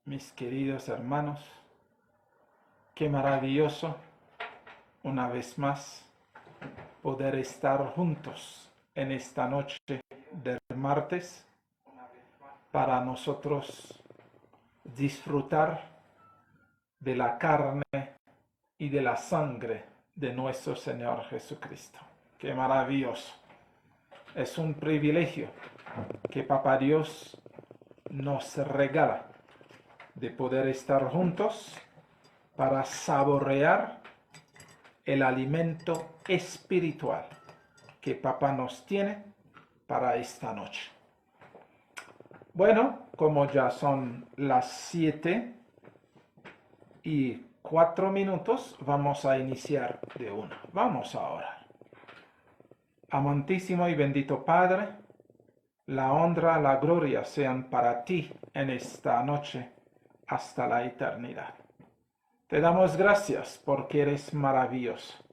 mis queridos hermanos, qué maravilloso una vez más poder estar juntos en esta noche del martes para nosotros disfrutar de la carne y de la sangre de nuestro Señor Jesucristo. Qué maravilloso. Es un privilegio que Papá Dios nos regala de poder estar juntos para saborear el alimento espiritual que Papá nos tiene para esta noche. Bueno, como ya son las 7:04, vamos a iniciar de una. Vamos a orar. Amantísimo y bendito Padre, la honra, la gloria sean para ti en esta noche hasta la eternidad. Te damos gracias porque eres maravilloso.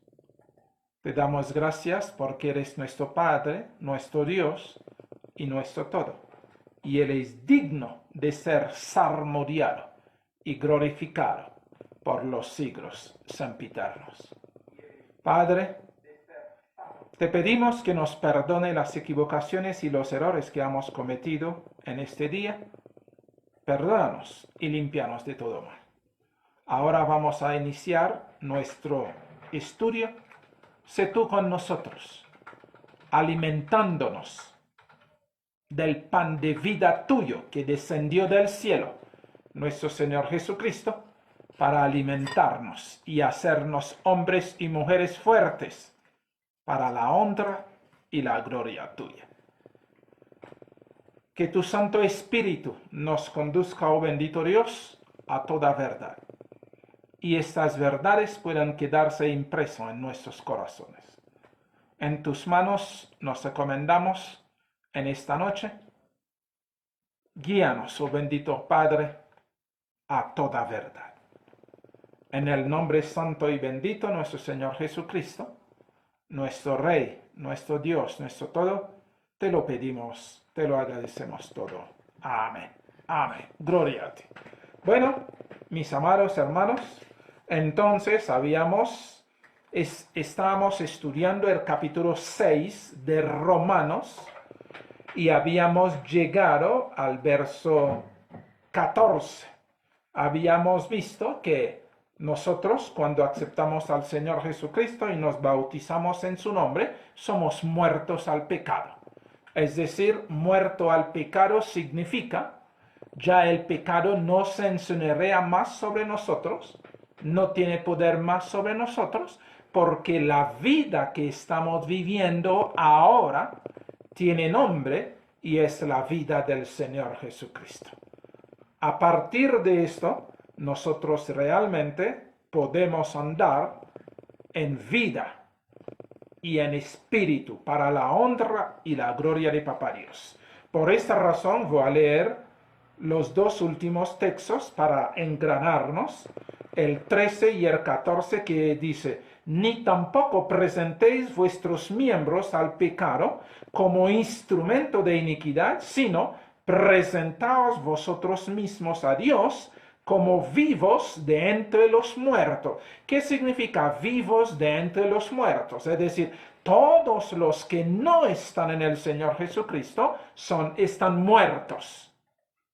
Te damos gracias porque eres nuestro Padre, nuestro Dios y nuestro todo. Y Él es digno de ser salmodiado y glorificado por los siglos sempiternos. Padre, te pedimos que nos perdone las equivocaciones y los errores que hemos cometido en este día. Perdónanos y límpianos de todo mal. Ahora vamos a iniciar nuestro estudio. Sé tú con nosotros, alimentándonos del pan de vida tuyo que descendió del cielo, nuestro Señor Jesucristo, para alimentarnos y hacernos hombres y mujeres fuertes para la honra y la gloria tuya. Que tu Santo Espíritu nos conduzca, oh bendito Dios, a toda verdad. Y estas verdades puedan quedarse impresas en nuestros corazones. En tus manos nos encomendamos en esta noche. Guíanos, oh bendito Padre, a toda verdad. En el nombre santo y bendito de nuestro Señor Jesucristo, nuestro Rey, nuestro Dios, nuestro todo, te lo pedimos, te lo agradecemos todo. Amén. Amén. Gloria a ti. Bueno, mis amados hermanos, entonces estábamos estudiando el capítulo 6 de Romanos y habíamos llegado al verso 14. Habíamos visto que nosotros, cuando aceptamos al Señor Jesucristo y nos bautizamos en su nombre, somos muertos al pecado. Es decir, muerto al pecado significa ya el pecado no se enseñorea más sobre nosotros, no tiene poder más sobre nosotros, porque la vida que estamos viviendo ahora tiene nombre y es la vida del Señor Jesucristo. A partir de esto, nosotros realmente podemos andar en vida y en espíritu para la honra y la gloria de Papá Dios. Por esta razón voy a leer los dos últimos textos para engranarnos, el 13 y el 14, que dice: ni tampoco presentéis vuestros miembros al pecado como instrumento de iniquidad, sino presentaos vosotros mismos a Dios como vivos de entre los muertos. ¿Qué significa vivos de entre los muertos? Es decir, todos los que no están en el Señor Jesucristo están muertos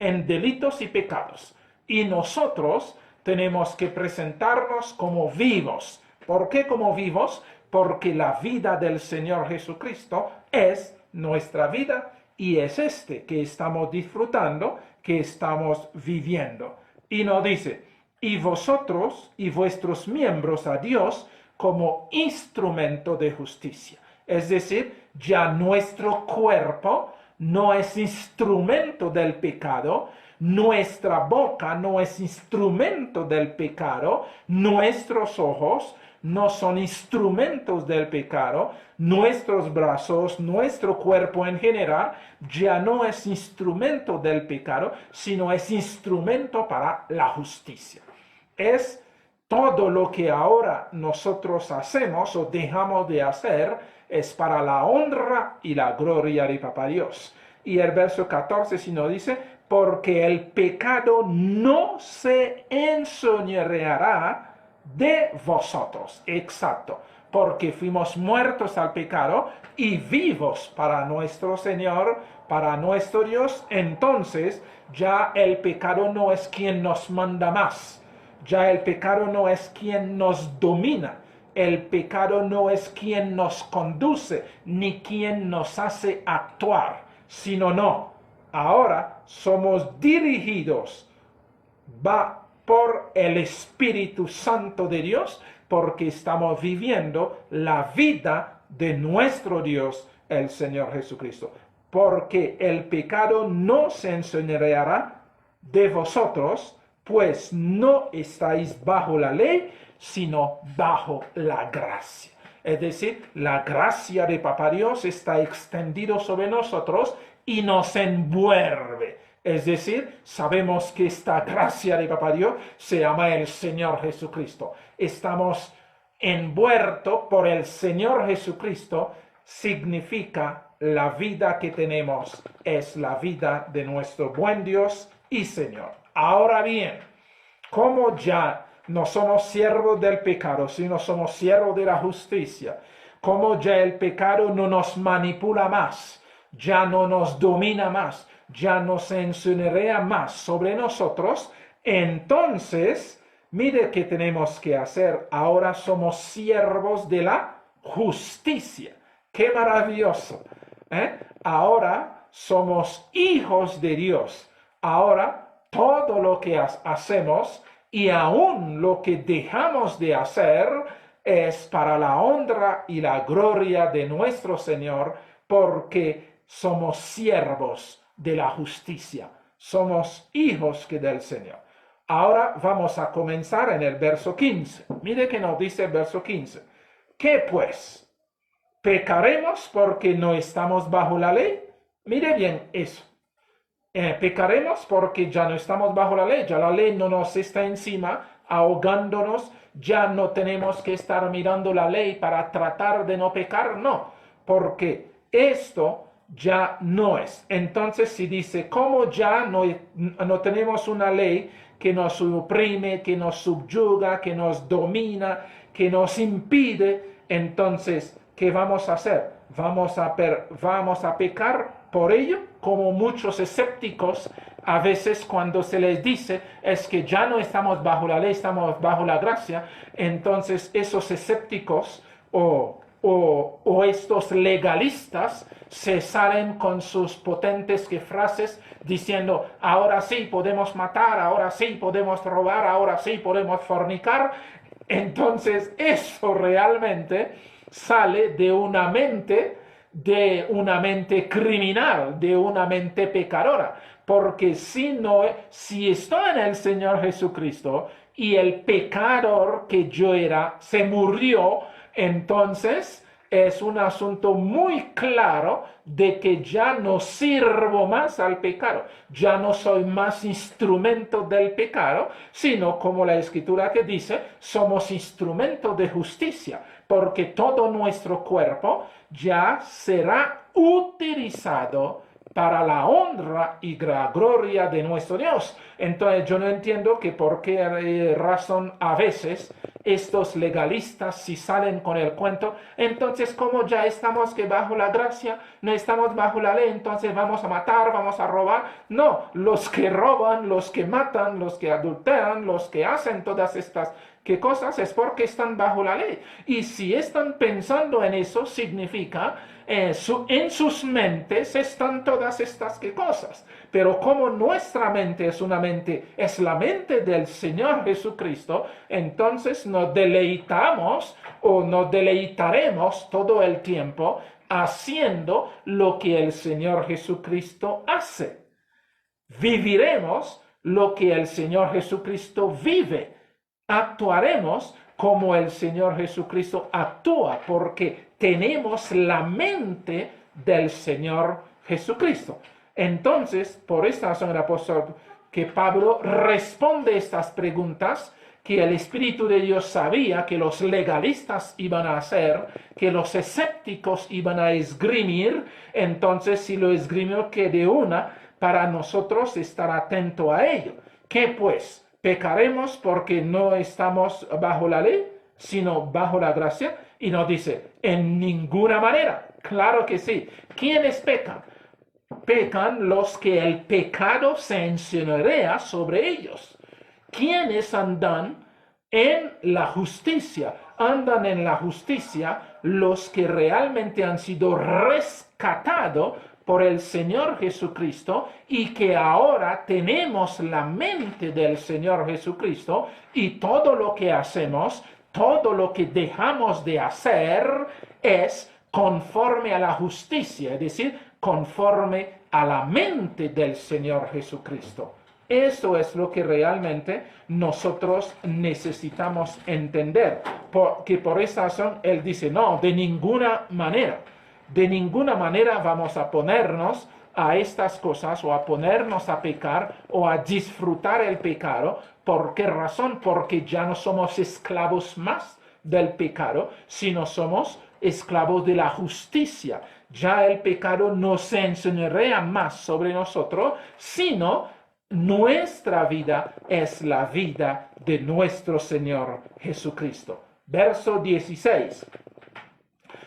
en delitos y pecados. Y nosotros tenemos que presentarnos como vivos. ¿Por qué como vivos? Porque la vida del Señor Jesucristo es nuestra vida y es que estamos disfrutando, que estamos viviendo. Y nos dice: y vosotros y vuestros miembros a Dios como instrumento de justicia. Es decir, ya nuestro cuerpo no es instrumento del pecado, nuestra boca no es instrumento del pecado, nuestros ojos no son instrumentos del pecado, nuestros brazos, nuestro cuerpo en general ya no es instrumento del pecado, sino es instrumento para la justicia. Es todo lo que ahora nosotros hacemos o dejamos de hacer es para la honra y la gloria de Papá Dios. Y el verso 14 si nos dice: porque el pecado no se enseñoreará de vosotros. Exacto, porque fuimos muertos al pecado y vivos para nuestro Señor, para nuestro Dios. Entonces ya el pecado no es quien nos manda más, ya el pecado no es quien nos domina, el pecado no es quien nos conduce ni quien nos hace actuar, sino no. Ahora somos dirigidos por el Espíritu Santo de Dios, porque estamos viviendo la vida de nuestro Dios, el Señor Jesucristo. Porque el pecado no se enseñoreará de vosotros, pues no estáis bajo la ley, sino bajo la gracia. Es decir, la gracia de Papá Dios está extendida sobre nosotros y nos envuelve. Es decir, sabemos que esta gracia de Papá Dios se llama el Señor Jesucristo. Estamos envueltos por el Señor Jesucristo, significa la vida que tenemos es la vida de nuestro buen Dios y Señor. Ahora bien, como ya no somos siervos del pecado, sino somos siervos de la justicia, como ya el pecado no nos manipula más, ya no nos domina más, ya no se enseñorea más sobre nosotros, entonces, mire qué tenemos que hacer. Ahora somos siervos de la justicia. ¡Qué maravilloso! Ahora somos hijos de Dios. Ahora todo lo que hacemos y aún lo que dejamos de hacer es para la honra y la gloria de nuestro Señor, porque somos siervos de la justicia. Somos hijos del Señor. Ahora vamos a comenzar en el verso 15. Mire que nos dice el verso 15. ¿Qué pues? ¿Pecaremos porque no estamos bajo la ley? Mire bien eso. Pecaremos porque ya no estamos bajo la ley. Ya la ley no nos está encima, ahogándonos. Ya no tenemos que estar mirando la ley para tratar de no pecar. No, porque esto ya no es. Entonces, si dice, como ya no tenemos una ley que nos oprime, que nos subyuga, que nos domina, que nos impide, entonces, ¿qué vamos a hacer? Vamos a pecar por ello, como muchos escépticos a veces cuando se les dice es que ya no estamos bajo la ley, estamos bajo la gracia, entonces esos escépticos o estos legalistas se salen con sus potentes frases diciendo, ahora sí podemos matar, ahora sí podemos robar, ahora sí podemos fornicar. Entonces eso realmente sale de una mente criminal, de una mente pecadora, porque si estoy en el Señor Jesucristo y el pecador que yo era se murió, entonces es un asunto muy claro de que ya no sirvo más al pecado, ya no soy más instrumento del pecado, sino como la Escritura que dice, somos instrumento de justicia, porque todo nuestro cuerpo ya será utilizado para la honra y la gloria de nuestro Dios. Entonces yo no entiendo que por qué razón a veces estos legalistas si salen con el cuento, entonces como ya estamos que bajo la gracia, no estamos bajo la ley, entonces vamos a matar, vamos a robar. No, los que roban, los que matan, los que adulteran, los que hacen todas estas cosas es porque están bajo la ley. Y si están pensando en eso, significa en sus mentes están todas estas cosas. Pero como nuestra mente es la mente del Señor Jesucristo, entonces nos deleitamos o nos deleitaremos todo el tiempo haciendo lo que el Señor Jesucristo hace. Viviremos lo que el Señor Jesucristo vive. Actuaremos como el Señor Jesucristo actúa, porque tenemos la mente del Señor Jesucristo. Entonces, por esta razón el apóstol que Pablo responde estas preguntas que el Espíritu de Dios sabía que los legalistas iban a hacer, que los escépticos iban a esgrimir. Entonces, si lo esgrimió que de una, para nosotros estar atento a ello. ¿Qué pues? ¿Pecaremos porque no estamos bajo la ley, sino bajo la gracia? Y nos dice, en ninguna manera. Claro que sí. ¿Quiénes pecan? Pecan los que el pecado se enseñorea sobre ellos. ¿Quiénes andan en la justicia? Andan en la justicia los que realmente han sido rescatados por el Señor Jesucristo y que ahora tenemos la mente del Señor Jesucristo y todo lo que hacemos, todo lo que dejamos de hacer es conforme a la justicia, es decir, conforme a la mente del Señor Jesucristo. Eso es lo que realmente nosotros necesitamos entender, porque por esa razón Él dice, no, de ninguna manera vamos a ponernos a estas cosas o a ponernos a pecar o a disfrutar el pecado. ¿Por qué razón? Porque ya no somos esclavos más del pecado, sino somos esclavos de la justicia. Ya el pecado no se enseñorea más sobre nosotros, sino nuestra vida es la vida de nuestro Señor Jesucristo. Verso 16.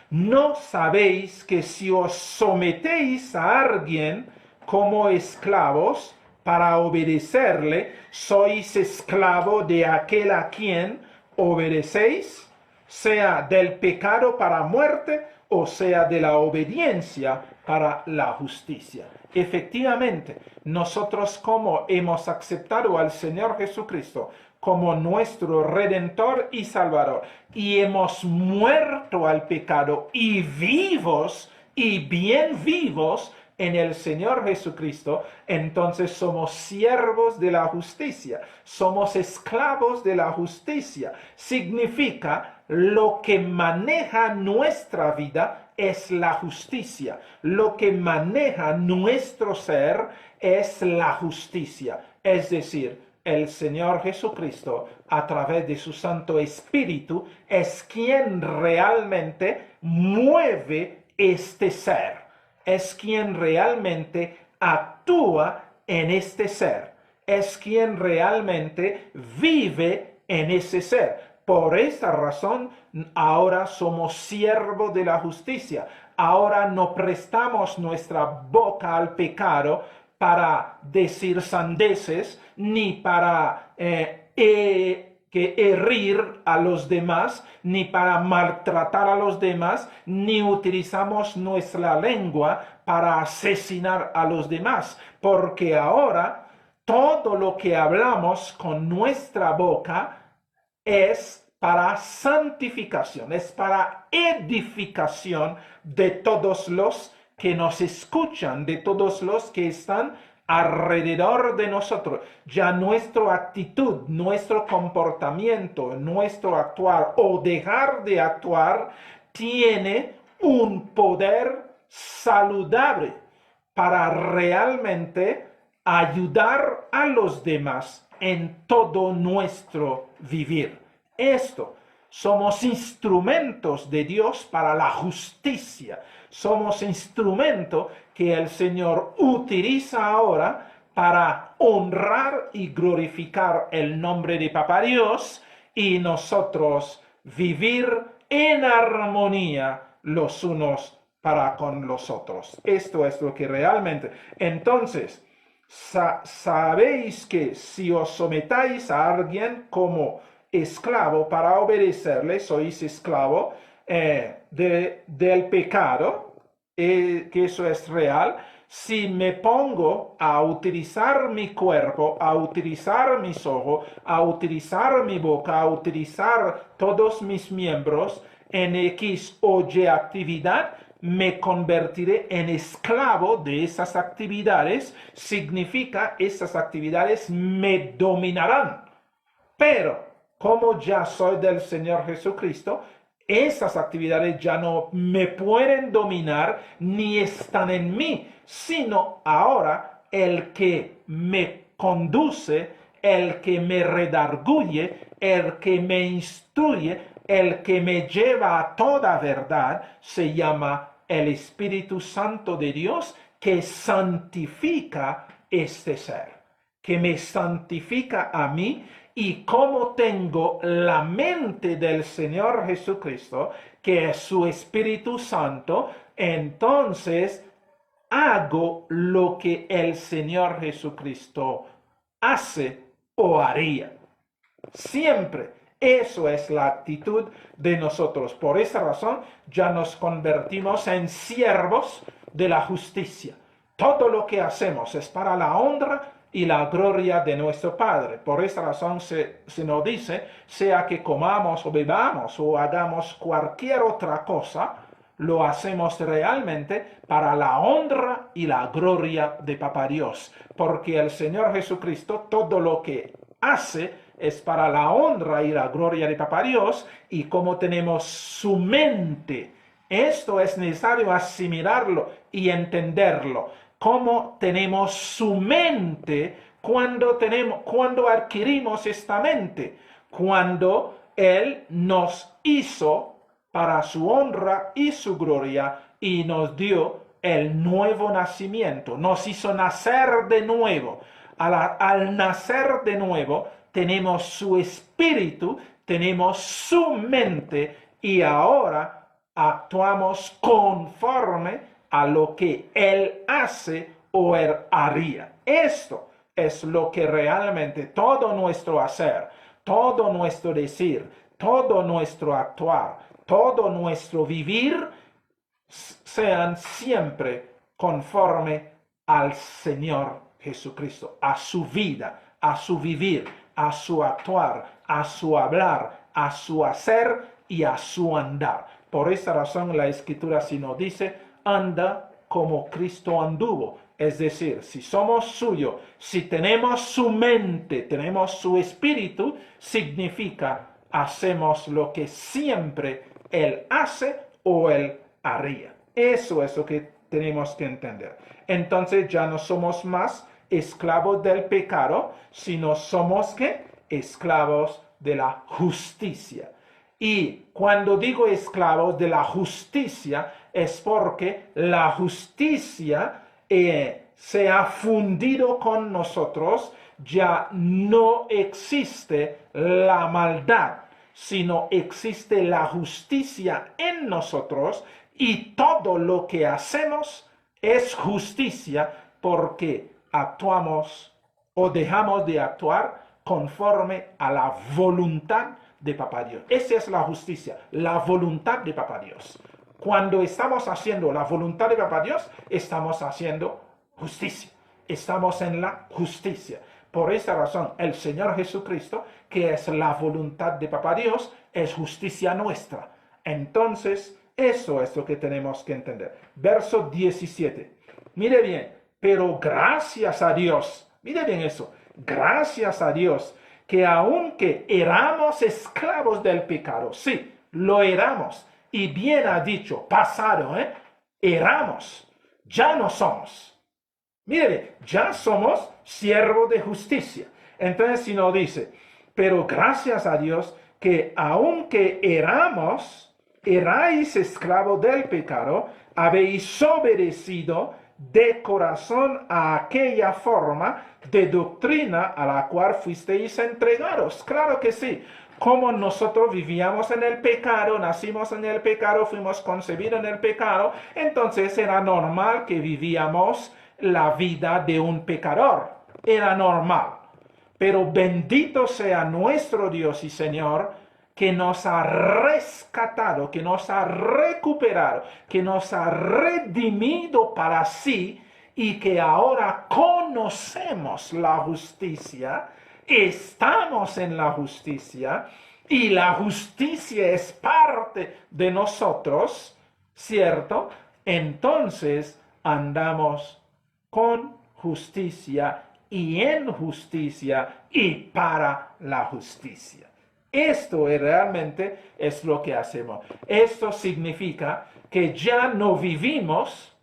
¿No sabéis que si os sometéis a alguien como esclavos para obedecerle, sois esclavo de aquel a quien obedecéis, sea del pecado para muerte o sea de la obediencia para la justicia? Efectivamente, nosotros como hemos aceptado al Señor Jesucristo como nuestro Redentor y Salvador, y hemos muerto al pecado y vivos y bien vivos en el Señor Jesucristo, entonces somos siervos de la justicia, somos esclavos de la justicia. Significa lo que maneja nuestra vida es la justicia, lo que maneja nuestro ser es la justicia, es decir, el Señor Jesucristo, a través de su Santo Espíritu, es quien realmente mueve este ser. Es quien realmente actúa en este ser. Es quien realmente vive en ese ser. Por esta razón, ahora somos siervos de la justicia. Ahora no prestamos nuestra boca al pecado para decir sandeces, ni para herir a los demás, ni para maltratar a los demás, ni utilizamos nuestra lengua para asesinar a los demás, porque ahora todo lo que hablamos con nuestra boca es para santificación, es para edificación de todos los que nos escuchan, de todos los que están alrededor de nosotros. Ya nuestra actitud, nuestro comportamiento, nuestro actuar o dejar de actuar tiene un poder saludable para realmente ayudar a los demás en todo nuestro vivir. Somos instrumentos de Dios para la justicia. Somos instrumentos que el Señor utiliza ahora para honrar y glorificar el nombre de Papá Dios y nosotros vivir en armonía los unos para con los otros. Esto es lo que realmente. Entonces, sabéis que si os sometáis a alguien como esclavo para obedecerle, sois esclavo del pecado, que eso es real. Si me pongo a utilizar mi cuerpo, a utilizar mis ojos, a utilizar mi boca, a utilizar todos mis miembros en X o Y actividad, me convertiré en esclavo de esas actividades. Significa esas actividades me dominarán. Pero como ya soy del Señor Jesucristo, esas actividades ya no me pueden dominar ni están en mí, sino ahora el que me conduce, el que me redarguye, el que me instruye, el que me lleva a toda verdad, se llama el Espíritu Santo de Dios, que santifica este ser, que me santifica a mí, y como tengo la mente del Señor Jesucristo, que es su Espíritu Santo, entonces hago lo que el Señor Jesucristo hace o haría. Siempre. Eso es la actitud de nosotros. Por esa razón ya nos convertimos en siervos de la justicia. Todo lo que hacemos es para la honra y la gloria de nuestro Padre. Por esa razón se nos dice, sea que comamos o bebamos o hagamos cualquier otra cosa, lo hacemos realmente para la honra y la gloria de Papá Dios. Porque el Señor Jesucristo todo lo que hace es para la honra y la gloria de Papá Dios, y como tenemos su mente, esto es necesario asimilarlo y entenderlo. Como tenemos su mente cuando adquirimos esta mente, cuando Él nos hizo para su honra y su gloria y nos dio el nuevo nacimiento, nos hizo nacer de nuevo. Al nacer de nuevo, tenemos su espíritu, tenemos su mente, y ahora actuamos conforme a lo que Él hace o Él haría. Esto es lo que realmente todo nuestro hacer, todo nuestro decir, todo nuestro actuar, todo nuestro vivir, sean siempre conforme al Señor Jesucristo, a su vida, a su vivir, a su actuar, a su hablar, a su hacer y a su andar. Por esta razón la Escritura sí nos dice, anda como Cristo anduvo. Es decir, si somos suyo, si tenemos su mente, tenemos su espíritu, significa hacemos lo que siempre Él hace o Él haría. Eso es lo que tenemos que entender. Entonces ya no somos más esclavos del pecado, sino somos ¿qué? Esclavos de la justicia. Y cuando digo esclavos de la justicia, es porque la justicia se ha fundido con nosotros. Ya no existe la maldad, sino existe la justicia en nosotros, y todo lo que hacemos es justicia porque actuamos o dejamos de actuar conforme a la voluntad de Papá Dios. Esa es la justicia, la voluntad de Papá Dios. Cuando estamos haciendo la voluntad de Papá Dios, estamos haciendo justicia. Estamos en la justicia. Por esta razón, el Señor Jesucristo, que es la voluntad de Papá Dios, es justicia nuestra. Entonces, eso es lo que tenemos que entender. Verso 17. Mire bien, pero gracias a Dios, mire bien eso, gracias a Dios, que aunque éramos esclavos del pecado, sí, lo éramos, y bien ha dicho, pasado, éramos, ya no somos. Mire, ya somos siervos de justicia. Entonces, si nos dice, pero gracias a Dios que aunque erais esclavos del pecado, habéis obedecido de corazón a aquella forma de doctrina a la cual fuisteis entregados. Claro que sí. Como nosotros vivíamos en el pecado, nacimos en el pecado, fuimos concebidos en el pecado, entonces era normal que vivíamos la vida de un pecador. Era normal. Pero bendito sea nuestro Dios y Señor, que nos ha rescatado, que nos ha recuperado, que nos ha redimido para sí, y que ahora conocemos la justicia, estamos en la justicia, y la justicia es parte de nosotros, ¿cierto? Entonces andamos con justicia y en justicia y para la justicia. Esto realmente es lo que hacemos. Esto significa que ya no vivimos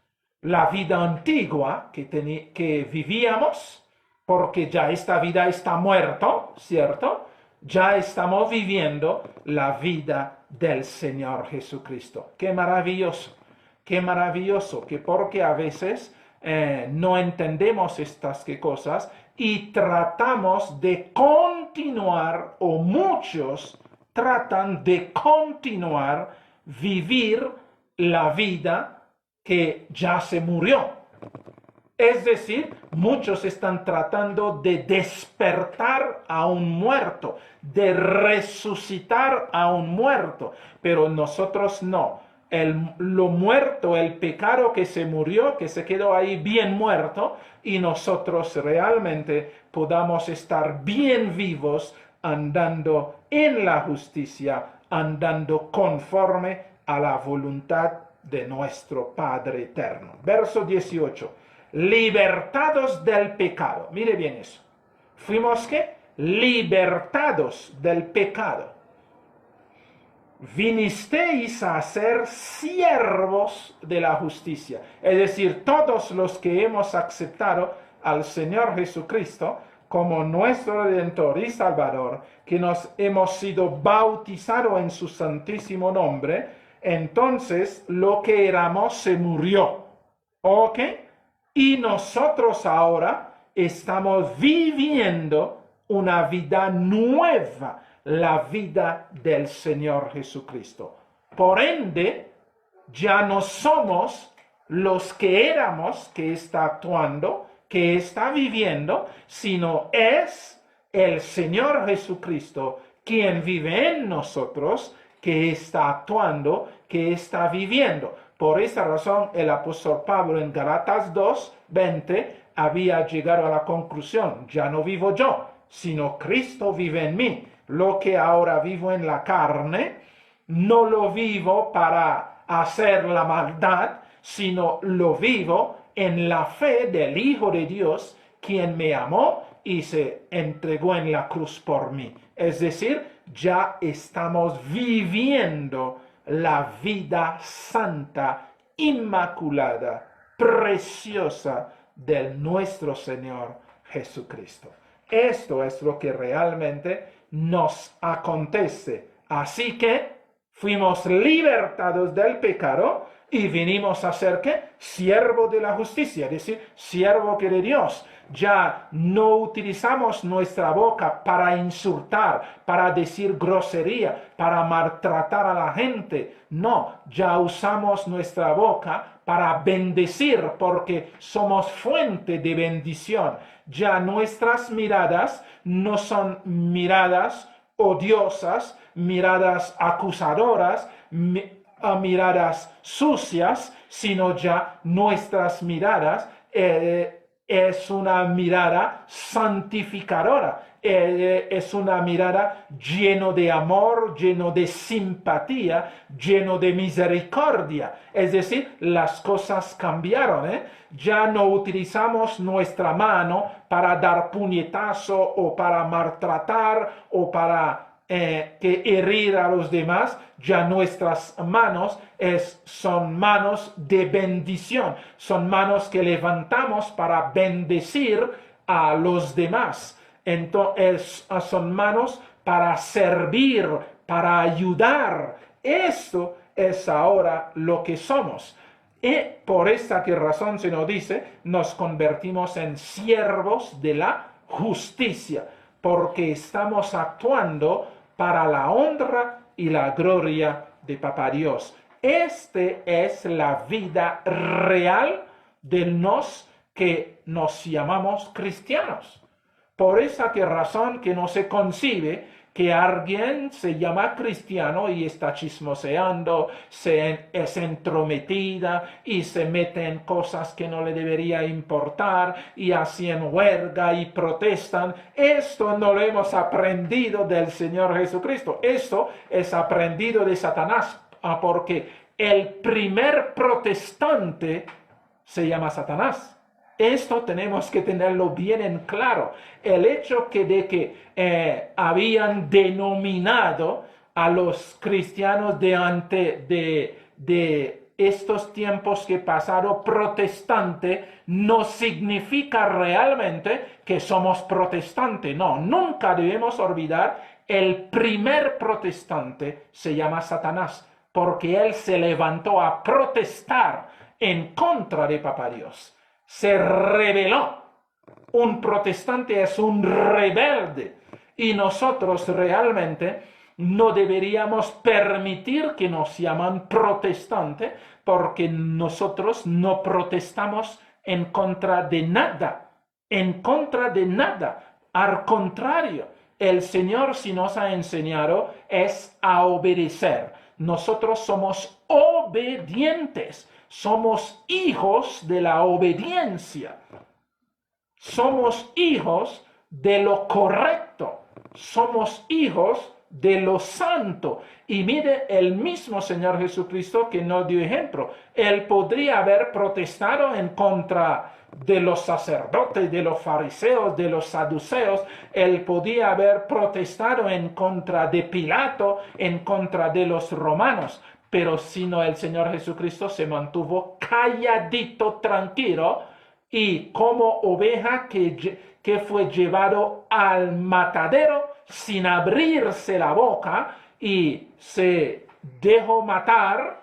la vida antigua que vivíamos, porque ya esta vida está muerta, ¿cierto? Ya estamos viviendo la vida del Señor Jesucristo. ¡Qué maravilloso! ¡Qué maravilloso! Que porque a veces no entendemos estas cosas y tratamos de continuar, o muchos tratan de continuar vivir la vida que ya se murió. Es decir, muchos están tratando de despertar a un muerto, de resucitar a un muerto, pero nosotros no. Lo muerto, el pecado que se murió, que se quedó ahí bien muerto, y nosotros realmente podamos estar bien vivos, andando en la justicia, andando conforme a la voluntad de nuestro Padre eterno. Verso 18. Libertados del pecado. Mire bien eso. Fuimos ¿qué? Libertados del pecado. Vinisteis a ser siervos de la justicia. Es decir, todos los que hemos aceptado al Señor Jesucristo como nuestro Redentor y Salvador, que nos hemos sido bautizados en su santísimo nombre, entonces lo que éramos se murió. ¿Ok? Y nosotros ahora estamos viviendo una vida nueva, la vida del Señor Jesucristo. Por ende, ya no somos los que éramos, que está actuando, que está viviendo, sino es el Señor Jesucristo quien vive en nosotros, que está actuando, que está viviendo. Por esa razón, el apóstol Pablo en Gálatas 2:20 había llegado a la conclusión: ya no vivo yo, sino Cristo vive en mí. Lo que ahora vivo en la carne, no lo vivo para hacer la maldad, sino lo vivo en la fe del Hijo de Dios, quien me amó y se entregó en la cruz por mí. Es decir, ya estamos viviendo la vida santa, inmaculada, preciosa de nuestro Señor Jesucristo. Esto es lo que realmente nos acontece. Así que fuimos libertados del pecado y vinimos a ser ¿qué? Siervo de la justicia, es decir, siervo que de Dios. Ya no utilizamos nuestra boca para insultar, para decir grosería, para maltratar a la gente. No, ya usamos nuestra boca para bendecir, porque somos fuente de bendición. Ya nuestras miradas no son miradas odiosas, miradas acusadoras, miradas sucias, sino ya nuestras miradas es una mirada santificadora, es una mirada lleno de amor, lleno de simpatía, lleno de misericordia. Es decir, las cosas cambiaron, Ya no utilizamos nuestra mano para dar puñetazo o para maltratar o para que herir a los demás. Ya nuestras manos son manos de bendición, son manos que levantamos para bendecir a los demás. Entonces son manos para servir, para ayudar. Esto es ahora lo que somos. Y por esta razón se nos dice, nos convertimos en siervos de la justicia, porque estamos actuando para la honra y la gloria de Papá Dios. Este es la vida real de los que nos llamamos cristianos. Por esa razón que no se concibe que alguien se llama cristiano y está chismoseando, es entrometida y se mete en cosas que no le debería importar y hacen huelga y protestan. Esto no lo hemos aprendido del Señor Jesucristo. Esto es aprendido de Satanás, porque el primer protestante se llama Satanás. Esto tenemos que tenerlo bien en claro. El hecho de que habían denominado a los cristianos de estos tiempos que pasaron protestante no significa realmente que somos protestantes. No, nunca debemos olvidar, el primer protestante se llama Satanás, porque él se levantó a protestar en contra de Papá Dios. se rebeló. Un protestante es un rebelde y nosotros realmente no deberíamos permitir que nos llaman protestante porque nosotros no protestamos en contra de nada, Al contrario, el Señor sí nos ha enseñado es a obedecer. Nosotros somos obedientes, somos hijos de la obediencia. Somos hijos de lo correcto, somos hijos de lo santo. Y mire, el mismo Señor Jesucristo que nos dio ejemplo, Él podría haber protestado en contra de los sacerdotes, de los fariseos, de los saduceos. Él podía haber protestado en contra de Pilato, en contra de los romanos. Pero sino el Señor Jesucristo se mantuvo calladito, tranquilo, y como oveja que fue llevado al matadero sin abrirse la boca y se dejó matar,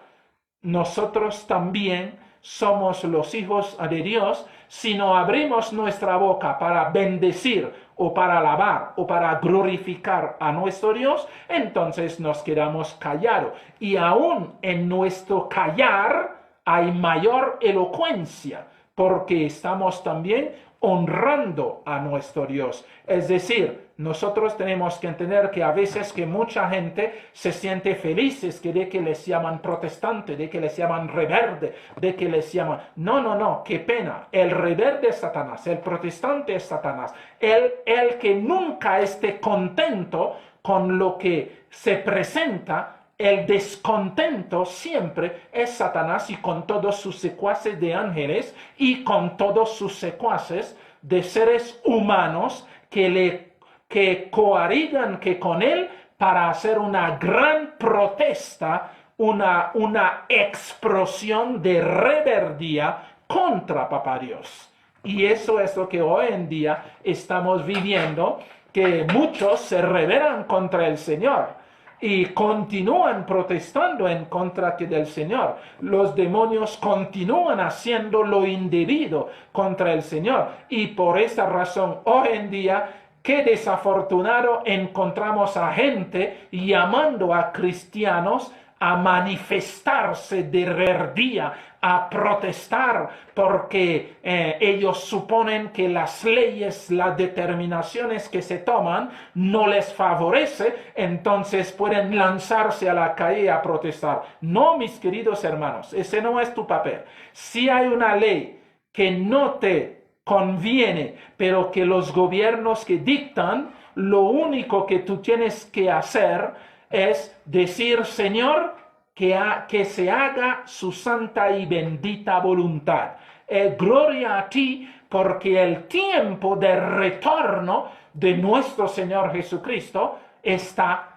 nosotros también somos los hijos de Dios. Si no abrimos nuestra boca para bendecir o para alabar o para glorificar a nuestro Dios, entonces nos quedamos callados. Y aún en nuestro callar hay mayor elocuencia, porque estamos también honrando a nuestro Dios. Es decir, nosotros tenemos que entender que a veces que mucha gente se siente felices de que les llaman protestante, de que les llaman rebelde, de que les llaman... No, qué pena. El rebelde es Satanás, el protestante es Satanás. El que nunca esté contento con lo que se presenta, el descontento siempre es Satanás y con todos sus secuaces de ángeles y con todos sus secuaces de seres humanos que coadyuvan que con él para hacer una gran protesta, una explosión de rebeldía contra Papá Dios. Y eso es lo que hoy en día estamos viviendo, que muchos se rebelan contra el Señor y continúan protestando en contra del Señor. Los demonios continúan haciendo lo indebido contra el Señor. Y por esa razón, hoy en día, qué desafortunado encontramos a gente llamando a cristianos a manifestarse de rebeldía, a protestar porque ellos suponen que las leyes, las determinaciones que se toman no les favorece, entonces pueden lanzarse a la calle a protestar. No, mis queridos hermanos, ese no es tu papel. Si hay una ley que no te conviene, pero que los gobiernos que dictan, lo único que tú tienes que hacer es decir, Señor, que se haga su santa y bendita voluntad. Gloria a ti, porque el tiempo de retorno de nuestro Señor Jesucristo está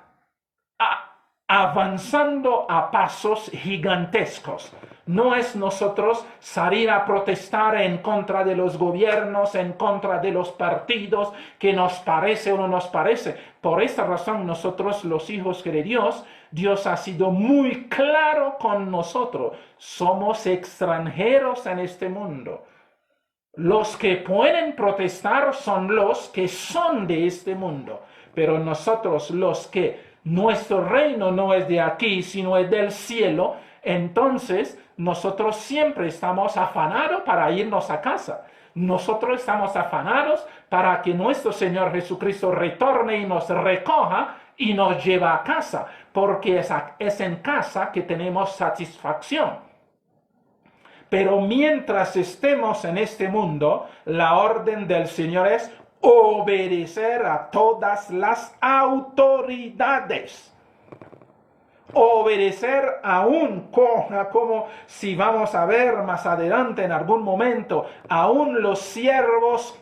avanzando a pasos gigantescos. No es nosotros salir a protestar en contra de los gobiernos, en contra de los partidos, que nos parece o no nos parece. Por esta razón nosotros, los hijos de Dios, Dios ha sido muy claro con nosotros. Somos extranjeros en este mundo. Los que pueden protestar son los que son de este mundo. Pero nosotros, los que nuestro reino no es de aquí, sino es del cielo, entonces nosotros siempre estamos afanados para irnos a casa. Nosotros estamos afanados para que nuestro Señor Jesucristo retorne y nos recoja y nos lleva a casa, porque es en casa que tenemos satisfacción. Pero mientras estemos en este mundo, la orden del Señor es obedecer a todas las autoridades. Obedecer aún, como si vamos a ver más adelante en algún momento, aún los siervos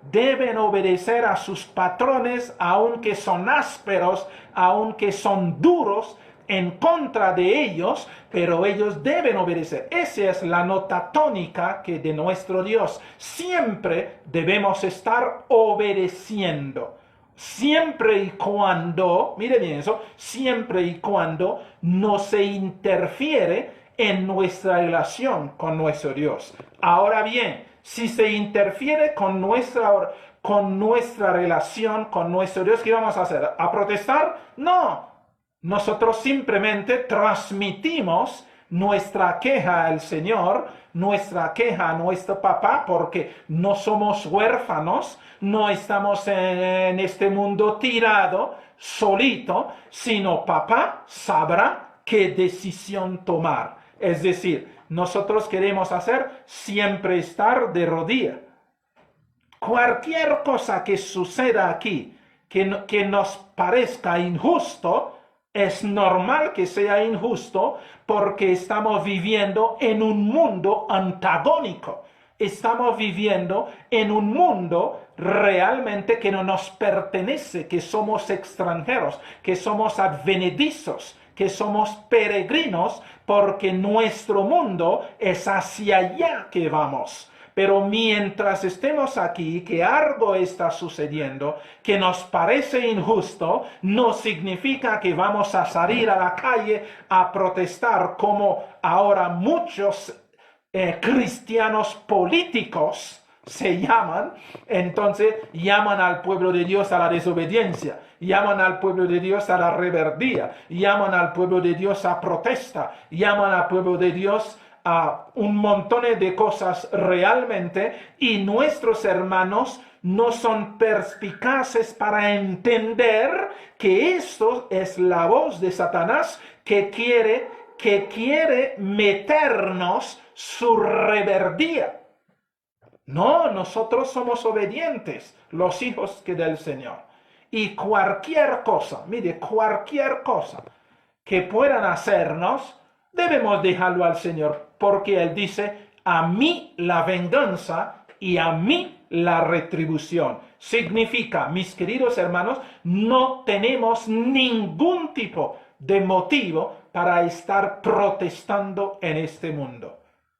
deben obedecer a sus patrones, aunque son ásperos, aunque son duros en contra de ellos, pero ellos deben obedecer. Esa es la nota tónica que de nuestro Dios. Siempre debemos estar obedeciendo. Siempre y cuando, mire bien eso, siempre y cuando no se interfiere en nuestra relación con nuestro Dios. Ahora bien, Si se interfiere con nuestra relación, con nuestro Dios, ¿qué vamos a hacer? ¿A protestar? No. Nosotros simplemente transmitimos nuestra queja al Señor, nuestra queja a nuestro papá, porque no somos huérfanos, no estamos en este mundo tirado, solito, sino papá sabrá qué decisión tomar. Es decir, nosotros queremos hacer siempre estar de rodillas. Cualquier cosa que suceda aquí, que nos parezca injusto, es normal que sea injusto porque estamos viviendo en un mundo antagónico. Estamos viviendo en un mundo realmente que no nos pertenece, que somos extranjeros, que somos advenedizos, que somos peregrinos, porque nuestro mundo es hacia allá que vamos. Pero mientras estemos aquí, que algo está sucediendo, que nos parece injusto, no significa que vamos a salir a la calle a protestar como ahora muchos cristianos políticos se llaman. Entonces llaman al pueblo de Dios a la desobediencia, llaman al pueblo de Dios a la rebeldía, llaman al pueblo de Dios a protesta, llaman al pueblo de Dios a un montón de cosas realmente, y nuestros hermanos no son perspicaces para entender que esto es la voz de Satanás que quiere meternos su rebeldía. No, nosotros somos obedientes, los hijos del Señor. Y cualquier cosa, mire, cualquier cosa que puedan hacernos, debemos dejarlo al Señor, porque Él dice, a mí la venganza y a mí la retribución. Significa, mis queridos hermanos, no tenemos ningún tipo de motivo para estar protestando en este mundo.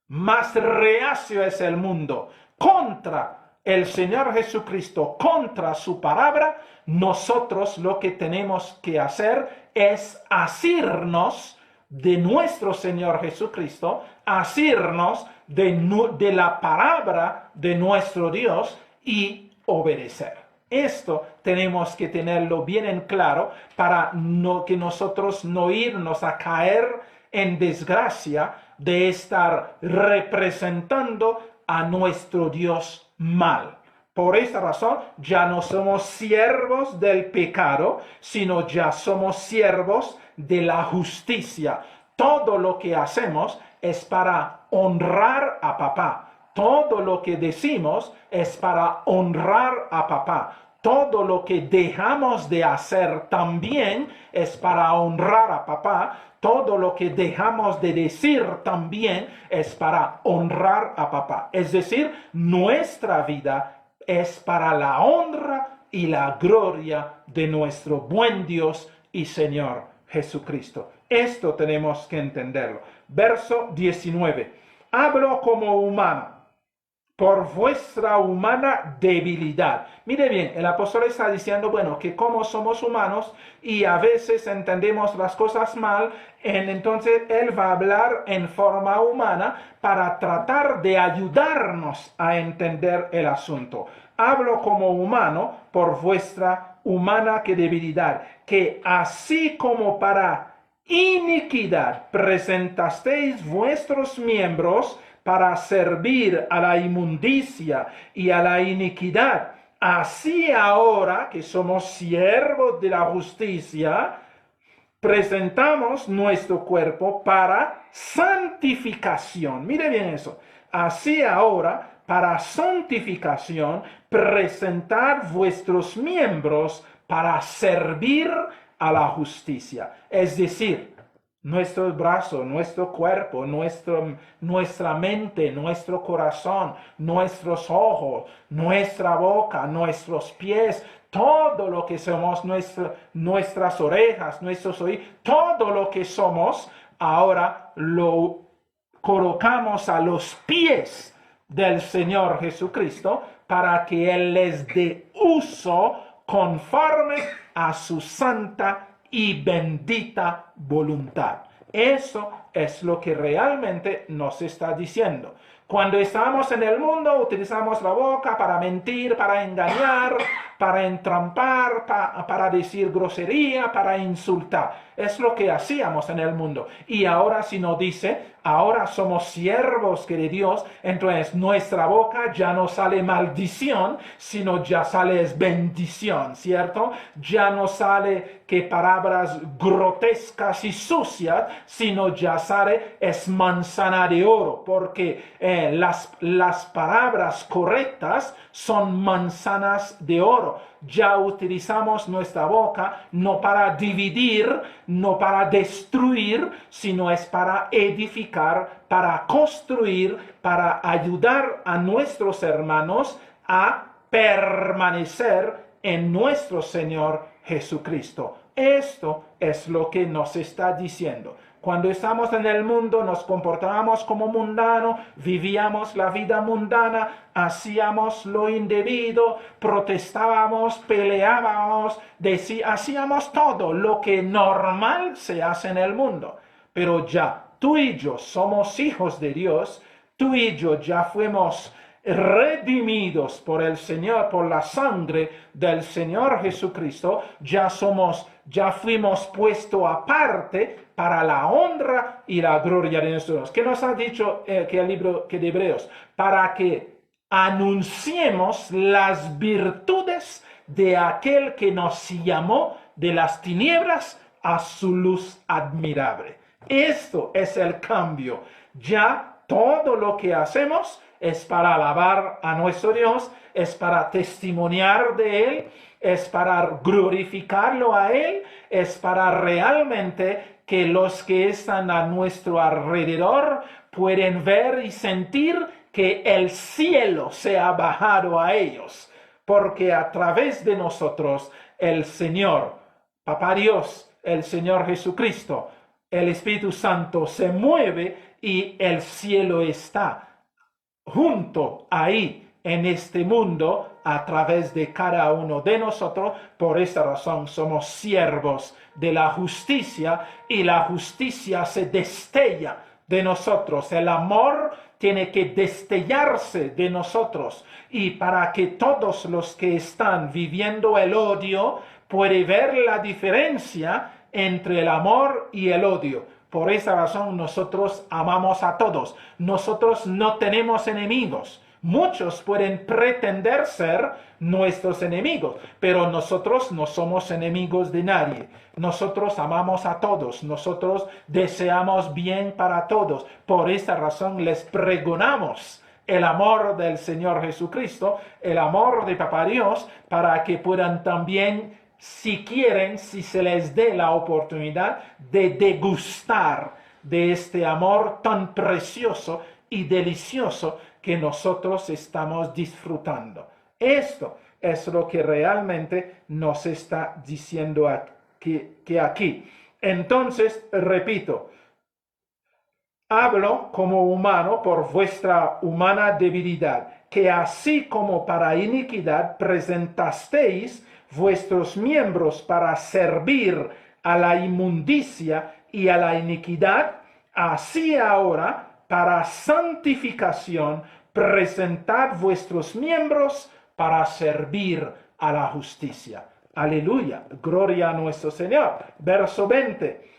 Más reacio es el mundo contra el Señor Jesucristo, contra su palabra. Nosotros lo que tenemos que hacer es asirnos de nuestro Señor Jesucristo, asirnos de la palabra de nuestro Dios y obedecer. Esto tenemos que tenerlo bien en claro para que nosotros no irnos a caer en desgracia de estar representando a nuestro Dios mal. Por esta razón, ya no somos siervos del pecado, sino ya somos siervos de la justicia. Todo lo que hacemos es para honrar a papá. Todo lo que decimos es para honrar a papá. Todo lo que dejamos de hacer también es para honrar a papá. Todo lo que dejamos de decir también es para honrar a papá. Es decir, nuestra vida es para la honra y la gloria de nuestro buen Dios y Señor Jesucristo. Esto tenemos que entenderlo. Verso 19. Hablo como humano, por vuestra humana debilidad. Mire bien, el apóstol está diciendo, bueno, que como somos humanos y a veces entendemos las cosas mal, entonces él va a hablar en forma humana para tratar de ayudarnos a entender el asunto. Hablo como humano por vuestra humana debilidad, que así como para iniquidad presentasteis vuestros miembros para servir a la inmundicia y a la iniquidad, así ahora que somos siervos de la justicia, presentamos nuestro cuerpo para santificación. Mire bien eso. Así ahora, para santificación, presentad vuestros miembros para servir a la justicia. Es decir, nuestro brazo, nuestro cuerpo, nuestra mente, nuestro corazón, nuestros ojos, nuestra boca, nuestros pies, todo lo que somos, nuestras orejas, nuestros oídos, todo lo que somos, ahora lo colocamos a los pies del Señor Jesucristo para que Él les dé uso conforme a su santa y bendita voluntad. Eso es lo que realmente nos está diciendo. Cuando estamos en el mundo, utilizamos la boca para mentir, para engañar, para entrampar, para decir grosería, para insultar. Es lo que hacíamos en el mundo. Y ahora si nos dice, ahora somos siervos de Dios, entonces nuestra boca ya no sale maldición, sino ya sale bendición, ¿cierto? Ya no sale que palabras grotescas y sucias, sino ya sale es manzana de oro, porque las palabras correctas son manzanas de oro. Ya utilizamos nuestra boca no para dividir, no para destruir, sino es para edificar, para construir, para ayudar a nuestros hermanos a permanecer en nuestro Señor Jesucristo. Esto es lo que nos está diciendo. Cuando estamos en el mundo nos comportábamos como mundanos, vivíamos la vida mundana, hacíamos lo indebido, protestábamos, peleábamos, hacíamos todo lo que normal se hace en el mundo. Pero ya tú y yo somos hijos de Dios, tú y yo ya fuimos redimidos por el Señor, por la sangre del Señor Jesucristo, ya fuimos puestos aparte para la honra y la gloria de nuestro Dios. ¿Qué nos ha dicho que el libro de Hebreos? Para que anunciemos las virtudes de aquel que nos llamó de las tinieblas a su luz admirable. Esto es el cambio. Ya todo lo que hacemos es para alabar a nuestro Dios, es para testimoniar de Él, es para glorificarlo a Él, es para realmente que los que están a nuestro alrededor pueden ver y sentir que el cielo se ha bajado a ellos, porque a través de nosotros el Señor, Papá Dios, el Señor Jesucristo, el Espíritu Santo se mueve y el cielo está junto ahí en este mundo a través de cada uno de nosotros. Por esta razón somos siervos de la justicia y la justicia se destella de nosotros. El amor tiene que destellarse de nosotros, y para que todos los que están viviendo el odio puedan ver la diferencia entre el amor y el odio. Por esa razón nosotros amamos a todos. Nosotros no tenemos enemigos. Muchos pueden pretender ser nuestros enemigos, pero nosotros no somos enemigos de nadie. Nosotros amamos a todos. Nosotros deseamos bien para todos. Por esta razón les pregonamos el amor del Señor Jesucristo, el amor de Papá Dios, para que puedan también, si quieren, si se les dé la oportunidad de degustar de este amor tan precioso y delicioso que nosotros estamos disfrutando. Esto es lo que realmente nos está diciendo aquí. Entonces, repito, hablo como humano por vuestra humana debilidad, que así como para iniquidad presentasteis vuestros miembros para servir a la inmundicia y a la iniquidad, así ahora para santificación presentad vuestros miembros para servir a la justicia. Aleluya, gloria a nuestro Señor. Verso 20.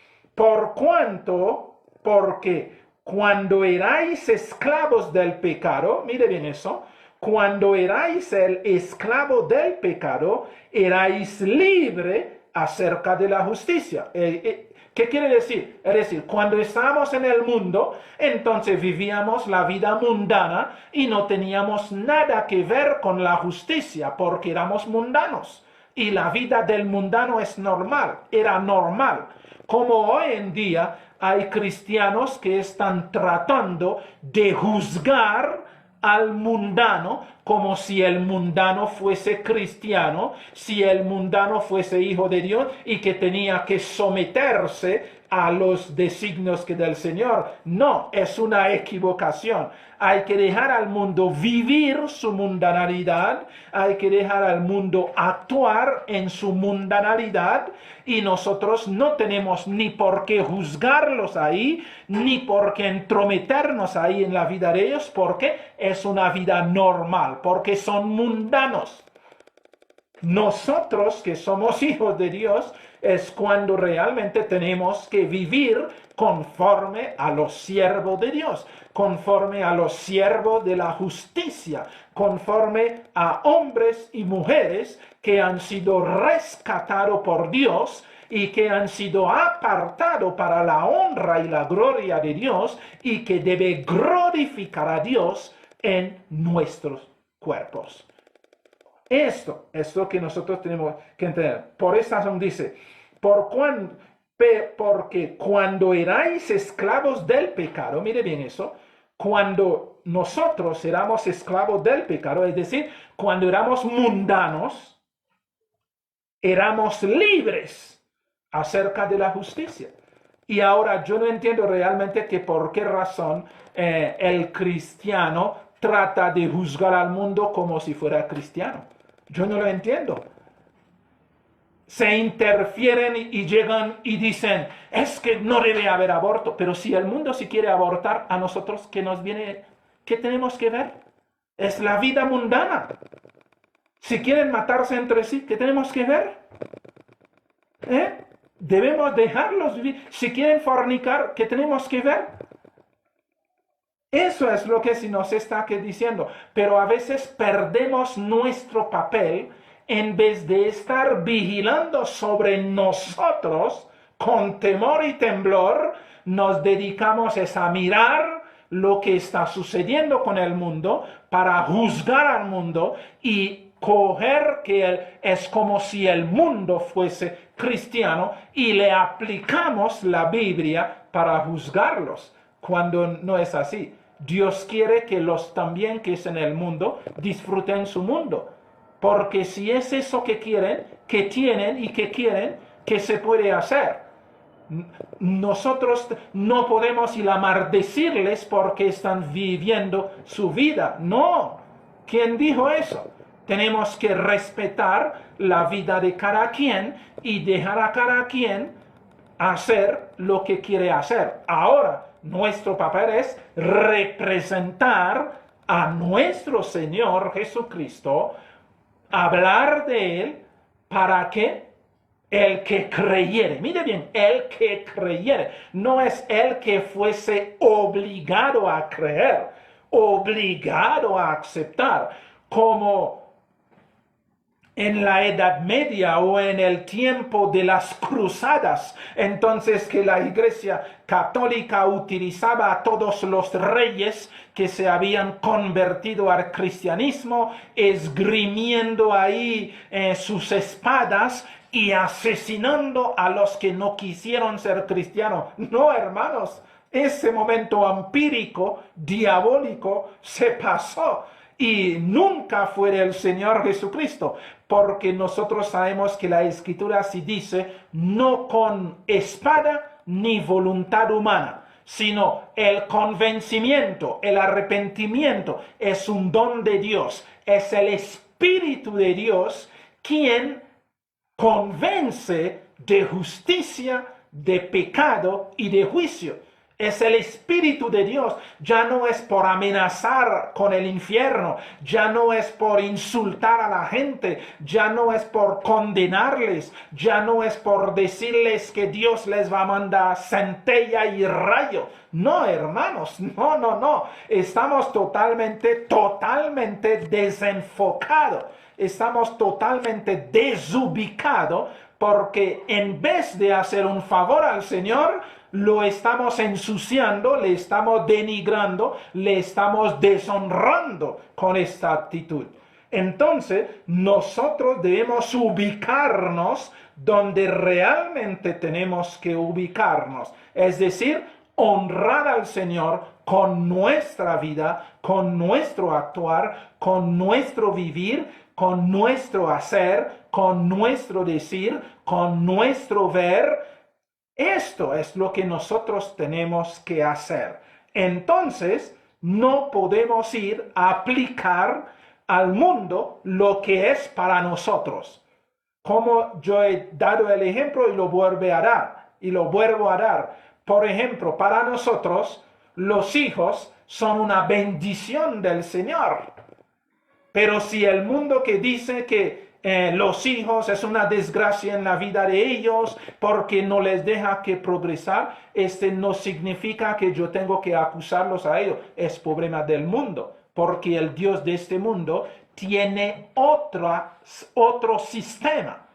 Porque cuando erais esclavos del pecado, mire bien eso, cuando erais el esclavo del pecado, erais libre acerca de la justicia. ¿Qué quiere decir? Es decir, cuando estábamos en el mundo, entonces vivíamos la vida mundana y no teníamos nada que ver con la justicia porque éramos mundanos. Y la vida del mundano es normal, era normal. Como hoy en día hay cristianos que están tratando de juzgar al mundano como si el mundano fuese cristiano, si el mundano fuese hijo de Dios y que tenía que someterse a los designios que del Señor. No, es una equivocación. Hay que dejar al mundo vivir su mundanalidad, hay que dejar al mundo actuar en su mundanalidad y nosotros no tenemos ni por qué juzgarlos ahí, ni por qué entrometernos ahí en la vida de ellos, porque es una vida normal, porque son mundanos. Nosotros que somos hijos de Dios es cuando realmente tenemos que vivir conforme a los siervos de Dios, conforme a los siervos de la justicia, conforme a hombres y mujeres que han sido rescatados por Dios y que han sido apartados para la honra y la gloria de Dios y que debe glorificar a Dios en nuestros cuerpos. Esto es lo que nosotros tenemos que entender. Por esta razón dice, porque cuando erais esclavos del pecado, mire bien eso, cuando nosotros éramos esclavos del pecado, es decir, cuando éramos mundanos, éramos libres acerca de la justicia. Y ahora yo no entiendo realmente que por qué razón el cristiano trata de juzgar al mundo como si fuera cristiano. Yo no lo entiendo. Se interfieren y llegan y dicen, es que no debe haber aborto. Pero si el mundo si quiere abortar, a nosotros ¿qué tenemos que ver? Es la vida mundana. Si quieren matarse entre sí, ¿qué tenemos que ver? Debemos dejarlos vivir. Si quieren fornicar, ¿qué tenemos que ver? Eso es lo que se nos está aquí diciendo. Pero a veces perdemos nuestro papel en vez de estar vigilando sobre nosotros con temor y temblor. Nos dedicamos a mirar lo que está sucediendo con el mundo para juzgar al mundo y coger que es como si el mundo fuese cristiano y le aplicamos la Biblia para juzgarlos, cuando no es así. Dios quiere que los también que es en el mundo disfruten su mundo. Porque si es eso que quieren, que tienen y que quieren, ¿qué se puede hacer? Nosotros no podemos ir a maldecirles porque están viviendo su vida. No. ¿Quién dijo eso? Tenemos que respetar la vida de cada quien y dejar a cada quien hacer lo que quiere hacer. Ahora, nuestro papel es representar a nuestro Señor Jesucristo, hablar de Él para que el que creyere, mire bien, el que creyere, no es el que fuese obligado a creer, obligado a aceptar, como en la Edad Media o en el tiempo de las cruzadas, entonces que la Iglesia católica utilizaba a todos los reyes que se habían convertido al cristianismo, esgrimiendo ahí sus espadas y asesinando a los que no quisieron ser cristianos. No, hermanos, ese momento empírico, diabólico, se pasó. Y nunca fue el Señor Jesucristo, porque nosotros sabemos que la Escritura sí dice, no con espada ni voluntad humana, sino el convencimiento, el arrepentimiento es un don de Dios, es el Espíritu de Dios quien convence de justicia, de pecado y de juicio. Es el Espíritu de Dios. Ya no es por amenazar con el infierno, ya no es por insultar a la gente, ya no es por condenarles, ya no es por decirles que Dios les va a mandar centella y rayo. No, hermanos, no. Estamos totalmente desenfocados. Estamos totalmente desubicados porque en vez de hacer un favor al Señor, lo estamos ensuciando, le estamos denigrando, le estamos deshonrando con esta actitud. Entonces, nosotros debemos ubicarnos donde realmente tenemos que ubicarnos. Es decir, honrar al Señor con nuestra vida, con nuestro actuar, con nuestro vivir, con nuestro hacer, con nuestro decir, con nuestro ver, Esto es lo que nosotros tenemos que hacer. Entonces, no podemos ir a aplicar al mundo lo que es para nosotros. Como yo he dado el ejemplo y lo vuelvo a dar. Por ejemplo, para nosotros, los hijos son una bendición del Señor. Pero si el mundo que dice que los hijos es una desgracia en la vida de ellos porque no les deja que progresar, no significa que yo tengo que acusarlos a ellos. Es problema del mundo, porque el Dios de este mundo tiene otro sistema.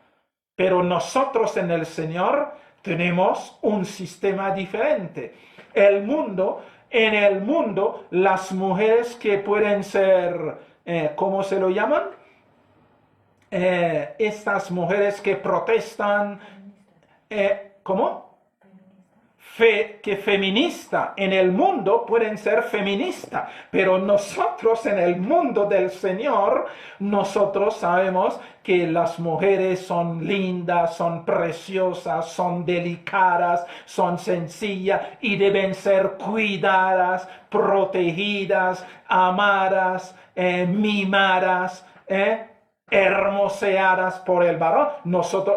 Pero nosotros en el Señor tenemos un sistema diferente. En el mundo, las mujeres que pueden ser, ¿cómo se lo llaman? Estas mujeres que protestan, ¿cómo? Que feminista en el mundo pueden ser feministas, pero nosotros en el mundo del Señor, nosotros sabemos que las mujeres son lindas, son preciosas, son delicadas, son sencillas y deben ser cuidadas, protegidas, amadas, mimadas, hermoseadas por el varón.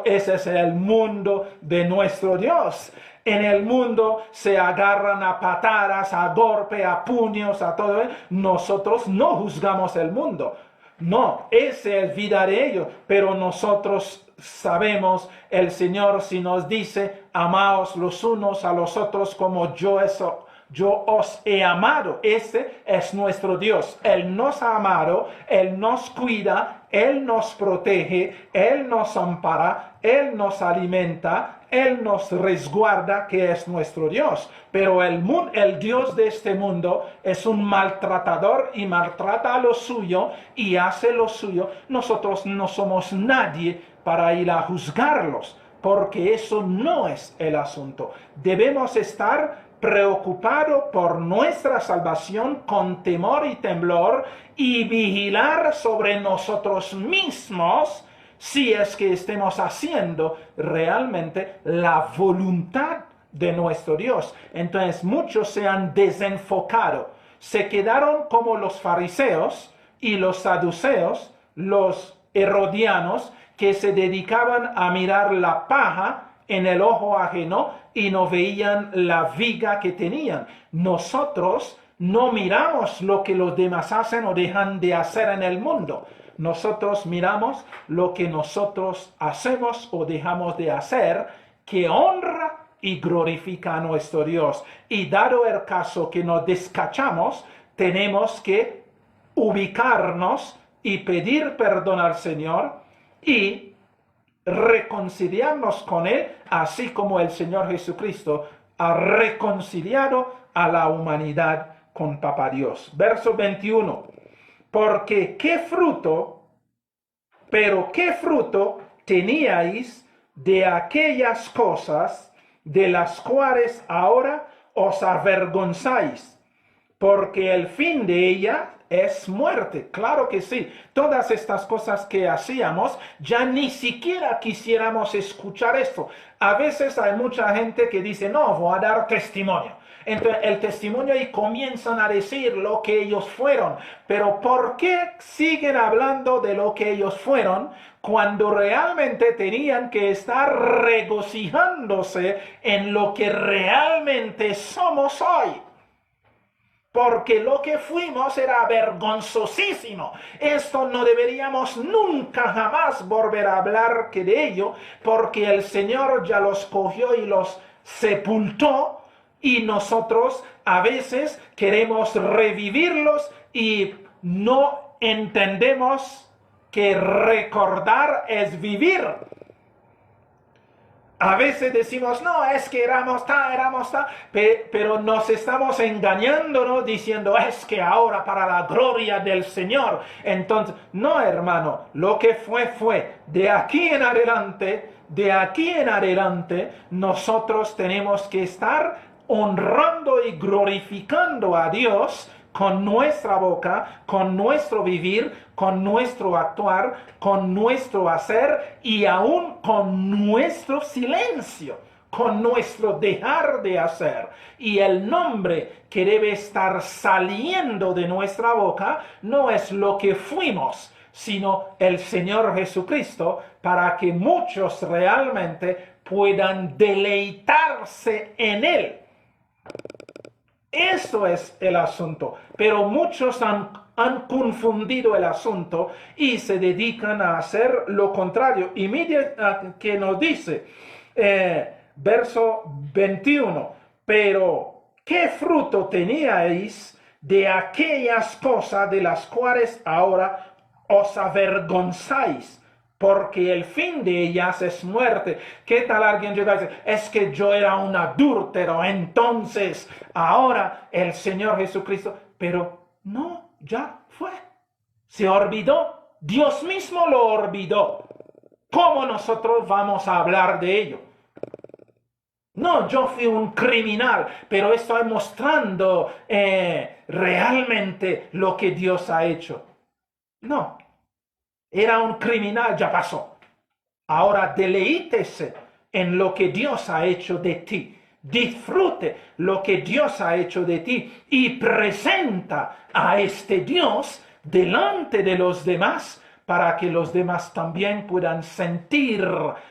Ese es el mundo de nuestro Dios. En el mundo se agarran a patadas, a golpe, a puños, a todo. Nosotros no juzgamos el mundo. No, esa es vida de ellos. Pero nosotros sabemos, el Señor si nos dice, amaos los unos a los otros como yo os he amado. Ese es nuestro Dios. Él nos ha amado, Él nos cuida, Él nos protege, Él nos ampara, Él nos alimenta, Él nos resguarda, que es nuestro Dios. Pero el Dios de este mundo es un maltratador y maltrata a lo suyo y hace lo suyo. Nosotros no somos nadie para ir a juzgarlos, porque eso no es el asunto. Debemos estar preocupados por nuestra salvación con temor y temblor y vigilar sobre nosotros mismos si es que estemos haciendo realmente la voluntad de nuestro Dios. Entonces muchos se han desenfocado, se quedaron como los fariseos y los saduceos, los herodianos, que se dedicaban a mirar la paja en el ojo ajeno y no veían la viga que tenían. Nosotros no miramos lo que los demás hacen o dejan de hacer en el mundo. Nosotros miramos lo que nosotros hacemos o dejamos de hacer, que honra y glorifica a nuestro Dios. Y dado el caso que nos descachamos, tenemos que ubicarnos y pedir perdón al Señor y reconciliarnos con Él, así como el Señor Jesucristo ha reconciliado a la humanidad con Papá Dios. Verso 21. Porque qué fruto teníais de aquellas cosas de las cuales ahora os avergonzáis, porque el fin de ella es muerte. Claro que sí. Todas estas cosas que hacíamos, ya ni siquiera quisiéramos escuchar esto. A veces hay mucha gente que dice, no, voy a dar testimonio. Entonces el testimonio y comienzan a decir lo que ellos fueron. Pero ¿por qué siguen hablando de lo que ellos fueron cuando realmente tenían que estar regocijándose en lo que realmente somos hoy? Porque lo que fuimos era vergonzosísimo. Esto no deberíamos nunca jamás volver a hablar que de ello, porque el Señor ya los cogió y los sepultó, y nosotros a veces queremos revivirlos y no entendemos que recordar es vivir. A veces decimos, no, es que éramos tal, pero nos estamos engañando, ¿no? Diciendo, es que ahora para la gloria del Señor. Entonces, no, hermano, lo que fue. De aquí en adelante, nosotros tenemos que estar honrando y glorificando a Dios con nuestra boca, con nuestro vivir, con nuestro actuar, con nuestro hacer y aún con nuestro silencio. con nuestro dejar de hacer. Y el nombre que debe estar saliendo de nuestra boca no es lo que fuimos, sino el Señor Jesucristo, para que muchos realmente puedan deleitarse en Él. Eso es el asunto, pero muchos han confundido el asunto y se dedican a hacer lo contrario. Y mire que nos dice, verso 21, pero ¿qué fruto teníais de aquellas cosas de las cuales ahora os avergonzáis? Porque el fin de ellas es muerte. ¿Qué tal alguien llega a decir, es que yo era un adúltero, entonces ahora el Señor Jesucristo? Pero no, ya fue. Se olvidó. Dios mismo lo olvidó. ¿Cómo nosotros vamos a hablar de ello? No, yo fui un criminal, pero estoy mostrando realmente lo que Dios ha hecho. No. Era un criminal, ya pasó. Ahora deleítese en lo que Dios ha hecho de ti. Disfrute lo que Dios ha hecho de ti y presenta a este Dios delante de los demás para que los demás también puedan sentir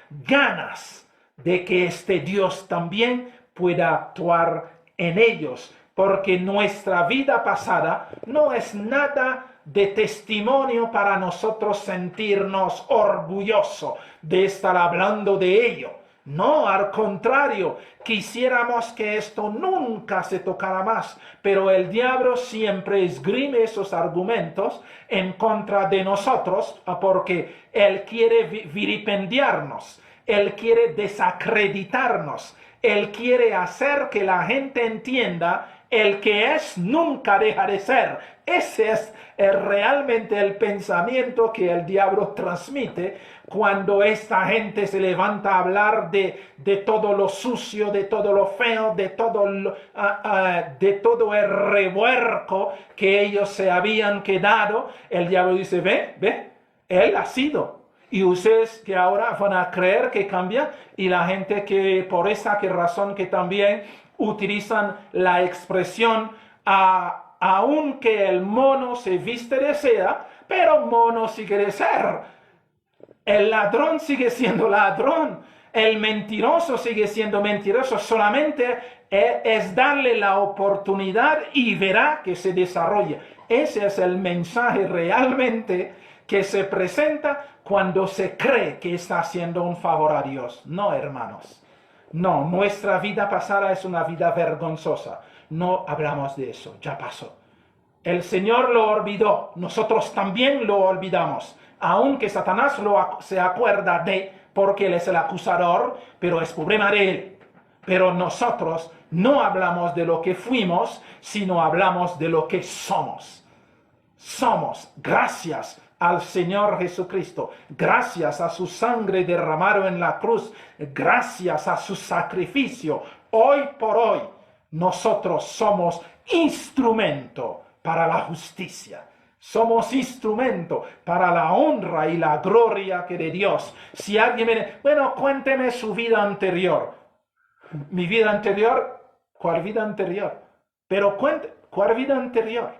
ganas de que este Dios también pueda actuar en ellos. Porque nuestra vida pasada no es nada de testimonio para nosotros sentirnos orgullosos de estar hablando de ello. No, al contrario, quisiéramos que esto nunca se tocara más, pero el diablo siempre esgrime esos argumentos en contra de nosotros porque él quiere vilipendiarnos, él quiere desacreditarnos, él quiere hacer que la gente entienda el que es nunca deja de ser. Ese es realmente el pensamiento que el diablo transmite cuando esta gente se levanta a hablar de todo lo sucio, de todo lo feo, de todo el revuelco que ellos se habían quedado. El diablo dice, ve, él ha sido. Y ustedes que ahora van a creer que cambia, y la gente que por esa razón que también utilizan la expresión aunque el mono se viste de seda, pero mono sigue de ser. El ladrón sigue siendo ladrón. El mentiroso sigue siendo mentiroso. Solamente es darle la oportunidad y verá que se desarrolla. Ese es el mensaje realmente que se presenta cuando se cree que está haciendo un favor a Dios. No, hermanos. No, nuestra vida pasada es una vida vergonzosa. No hablamos de eso, ya pasó. El Señor lo olvidó, nosotros también lo olvidamos. Aunque Satanás se acuerda de, porque él es el acusador, pero es problema de él. Pero nosotros no hablamos de lo que fuimos, sino hablamos de lo que somos. Somos, gracias al Señor Jesucristo, gracias a su sangre derramada en la cruz, gracias a su sacrificio, hoy por hoy, nosotros somos instrumento para la justicia. Somos instrumento para la honra y la gloria que de Dios. Si alguien me dice, bueno, cuénteme su vida anterior. ¿Mi vida anterior? ¿Cuál vida anterior? Pero ¿cuál vida anterior?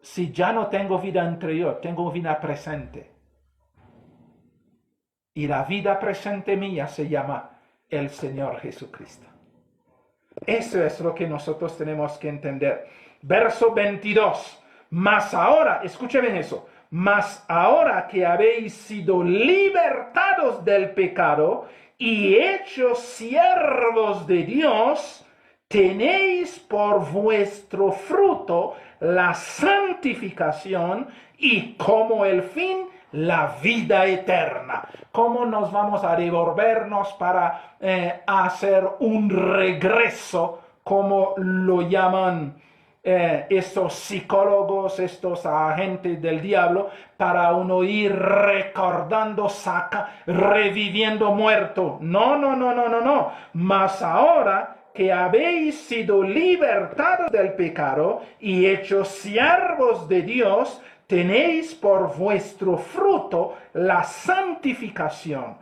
Si ya no tengo vida anterior, tengo vida presente. Y la vida presente mía se llama el Señor Jesucristo. Eso es lo que nosotros tenemos que entender. Verso 22. Mas ahora, escuchen eso, mas ahora que habéis sido libertados del pecado y hechos siervos de Dios, tenéis por vuestro fruto la santificación y como el fin la vida eterna. ¿Cómo nos vamos a devolvernos para hacer un regreso, como lo llaman estos psicólogos, estos agentes del diablo, para uno ir recordando, reviviendo muerto? No. Mas ahora que habéis sido libertados del pecado y hechos siervos de Dios, tenéis por vuestro fruto la santificación,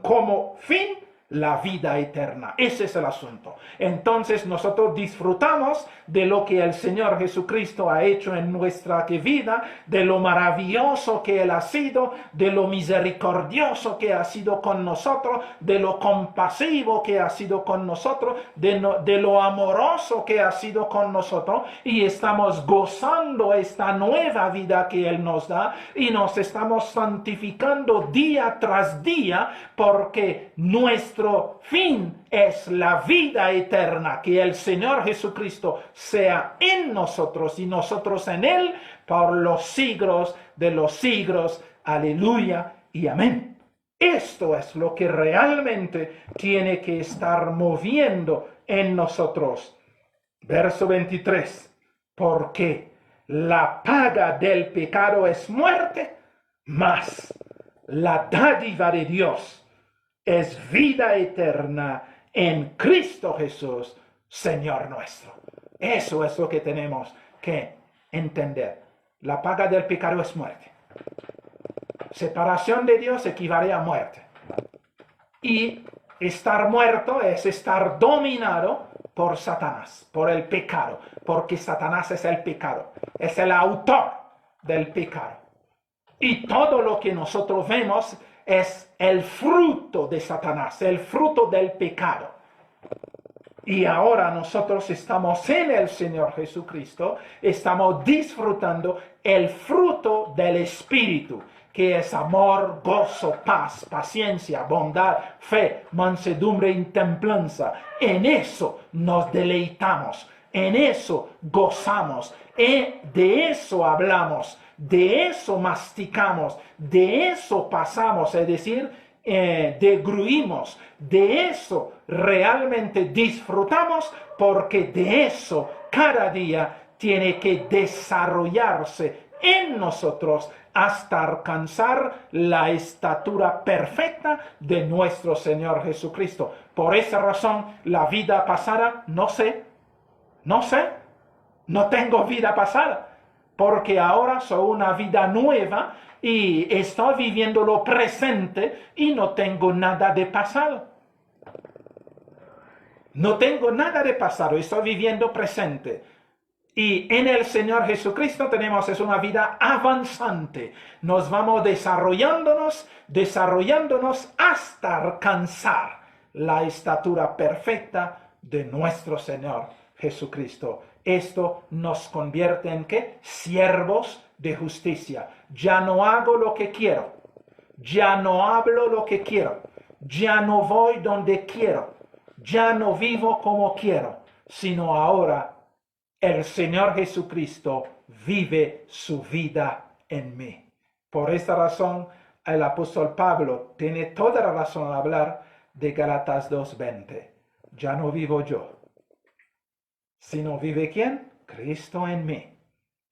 como fin la vida eterna. Ese es el asunto. Entonces nosotros disfrutamos de lo que el Señor Jesucristo ha hecho en nuestra vida, de lo maravilloso que Él ha sido, de lo misericordioso que ha sido con nosotros, de lo compasivo que ha sido con nosotros, de lo amoroso que ha sido con nosotros, y estamos gozando esta nueva vida que Él nos da, y nos estamos santificando día tras día, porque nuestro fin es la vida eterna, que el Señor Jesucristo sea en nosotros y nosotros en Él por los siglos de los siglos. Aleluya y amén. Esto es lo que realmente tiene que estar moviendo en nosotros. Verso 23. Porque la paga del pecado es muerte, mas la dádiva de Dios es vida eterna en Cristo Jesús, Señor nuestro. Eso es lo que tenemos que entender. La paga del pecado es muerte. Separación de Dios equivale a muerte. Y estar muerto es estar dominado por Satanás, por el pecado, porque Satanás es el pecado, es el autor del pecado. Y todo lo que nosotros vemos es el fruto de Satanás, el fruto del pecado. Y ahora nosotros estamos en el Señor Jesucristo, estamos disfrutando el fruto del Espíritu, que es amor, gozo, paz, paciencia, bondad, fe, mansedumbre y templanza. En eso nos deleitamos, en eso gozamos, de eso hablamos, de eso masticamos, de eso pasamos, es decir, degluimos, de eso realmente disfrutamos, porque de eso cada día tiene que desarrollarse en nosotros hasta alcanzar la estatura perfecta de nuestro Señor Jesucristo. Por esa razón, la vida pasada, no tengo vida pasada, porque ahora soy una vida nueva y estoy viviendo lo presente y no tengo nada de pasado. No tengo nada de pasado, estoy viviendo presente. Y en el Señor Jesucristo tenemos una vida avanzante. Nos vamos desarrollándonos hasta alcanzar la estatura perfecta de nuestro Señor Jesucristo. Esto nos convierte en ¿qué? Siervos de justicia. Ya no hago lo que quiero. Ya no hablo lo que quiero. Ya no voy donde quiero. Ya no vivo como quiero. Sino ahora el Señor Jesucristo vive su vida en mí. Por esta razón, el apóstol Pablo tiene toda la razón al hablar de Gálatas 2:20. Ya no vivo yo, sino vive ¿quién? Cristo en mí.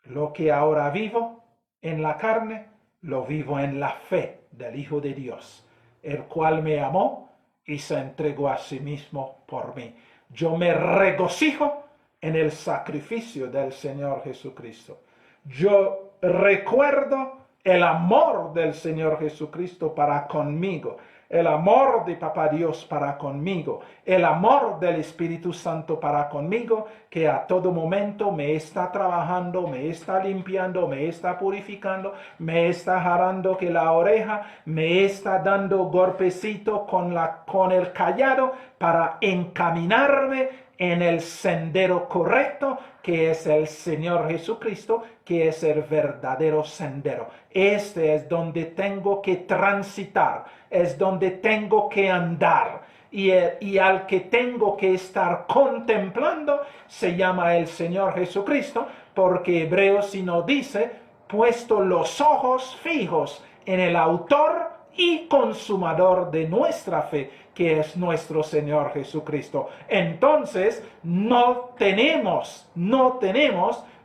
Lo que ahora vivo en la carne, lo vivo en la fe del Hijo de Dios, el cual me amó y se entregó a sí mismo por mí. Yo me regocijo en el sacrificio del Señor Jesucristo. Yo recuerdo el amor del Señor Jesucristo para conmigo, el amor de Papá Dios para conmigo, el amor del Espíritu Santo para conmigo, que a todo momento me está trabajando, me está limpiando, me está purificando, me está jalando que la oreja, me está dando golpecito con el callado para encaminarme en el sendero correcto, que es el Señor Jesucristo, que es el verdadero sendero. Este es donde tengo que transitar, es donde tengo que andar. Y al que tengo que estar contemplando se llama el Señor Jesucristo, porque Hebreos sí nos dice, puesto los ojos fijos en el autor y consumador de nuestra fe, que es nuestro Señor Jesucristo. Entonces, no tenemos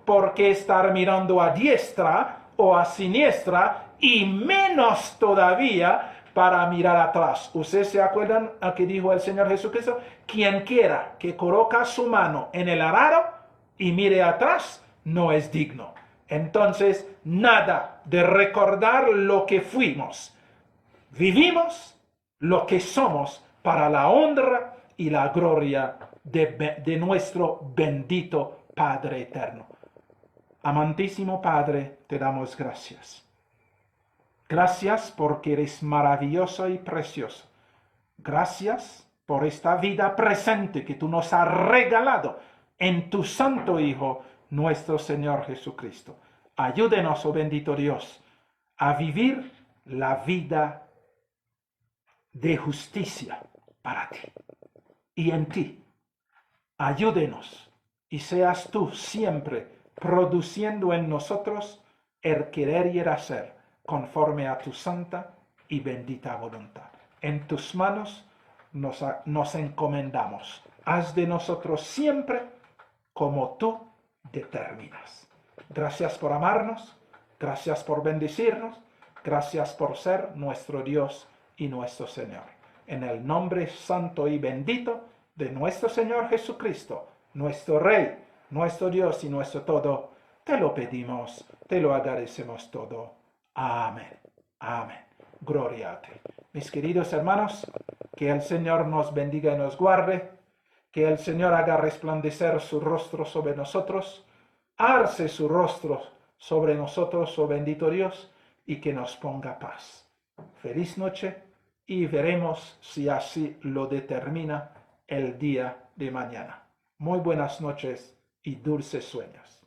por qué estar mirando a diestra o a siniestra, y menos todavía para mirar atrás. ¿Ustedes se acuerdan a que dijo el Señor Jesucristo? Quien quiera que coloque su mano en el arado y mire atrás, no es digno. Entonces, nada de recordar lo que fuimos. Vivimos, lo que somos para la honra y la gloria de nuestro bendito Padre eterno. Amantísimo Padre, te damos gracias. Gracias porque eres maravilloso y precioso. Gracias por esta vida presente que tú nos has regalado en tu Santo Hijo, nuestro Señor Jesucristo. Ayúdenos, oh bendito Dios, a vivir la vida de justicia para ti y en ti. Ayúdenos y seas tú siempre produciendo en nosotros el querer y el hacer conforme a tu santa y bendita voluntad. En tus manos nos encomendamos. Haz de nosotros siempre como tú determinas. Gracias por amarnos, gracias por bendecirnos, gracias por ser nuestro Dios y nuestro Señor. En el nombre santo y bendito de nuestro Señor Jesucristo, nuestro Rey, nuestro Dios y nuestro todo, te lo pedimos, te lo agradecemos todo. Amén. Amén. Gloria a ti. Mis queridos hermanos, que el Señor nos bendiga y nos guarde, que el Señor haga resplandecer su rostro sobre nosotros, alce su rostro sobre nosotros, oh bendito Dios, y que nos ponga paz. Feliz noche y veremos si así lo determina el día de mañana. Muy buenas noches y dulces sueños.